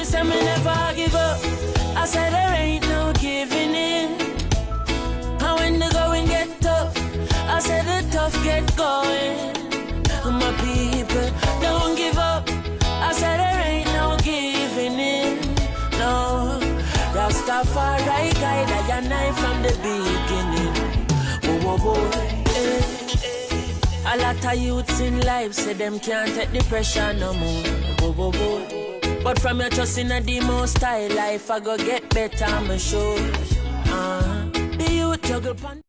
say me never give up. I said there ain't no giving in. And when the going get tough, I said the tough get going. My people, don't give up. I said there ain't no giving in. No, Rastafari guide I and I from the beginning. Whoa, whoa, whoa. A lot of youths in life say them can't take the pressure no more. Whoa, whoa, whoa. But from your trust in a demo style life, I go get better, I'm sure. The youth juggle pan